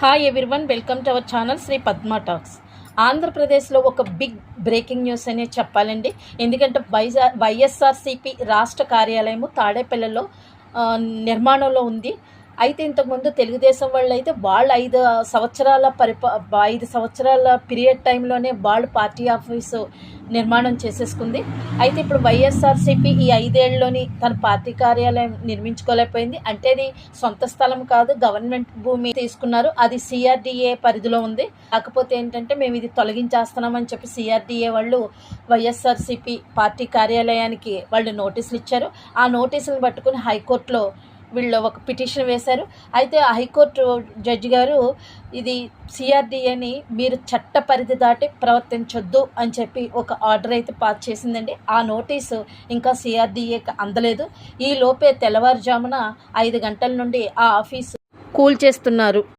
Hi everyone, welcome to our channel Sri Padma talks. ఆంధ్రప్రదేశ్లో ఒక big breaking news అనే చెప్పాలండి. ఎందుకంటే వైఎస్ఆర్సీపీ రాష్ట్ర కార్యాలయము తాడేపల్లిలో నిర్మాణంలో ఉంది. అయితే ఇంతకుముందు తెలుగుదేశం వాళ్ళు అయితే వాళ్ళు 5 సంవత్సరాల పీరియడ్ టైంలోనే వాళ్ళు పార్టీ ఆఫీసు నిర్మాణం చేసేసుకుంది. అయితే ఇప్పుడు వైఎస్ఆర్సీపీ ఈ 5 ఏళ్ళలోని తన పార్టీ కార్యాలయం నిర్మించుకోలేకపోయింది. అంటే అది సొంత స్థలం కాదు, గవర్నమెంట్ భూమి తీసుకున్నారు. అది సిఆర్డీఏ పరిధిలో ఉంది. కాకపోతే ఏంటంటే మేము ఇది తొలగించేస్తున్నామని చెప్పి సిఆర్డీఏ వాళ్ళు వైఎస్ఆర్సీపీ పార్టీ కార్యాలయానికి వాళ్ళు నోటీసులు ఇచ్చారు. ఆ నోటీసులను పట్టుకుని హైకోర్టులో వీళ్ళు ఒక పిటిషన్ వేశారు. అయితే హైకోర్టు జడ్జి గారు ఇది సిఆర్డీఏని మీరు చట్ట పరిధి దాటి ప్రవర్తించొద్దు అని చెప్పి ఒక ఆర్డర్ అయితే పాస్ చేసిందండి. ఆ నోటీసు ఇంకా సిఆర్డీఏకి అందలేదు. ఈ లోపే తెల్లవారుజామున 5 గంటల నుండి ఆ ఆఫీసు కూల్చేస్తున్నారు.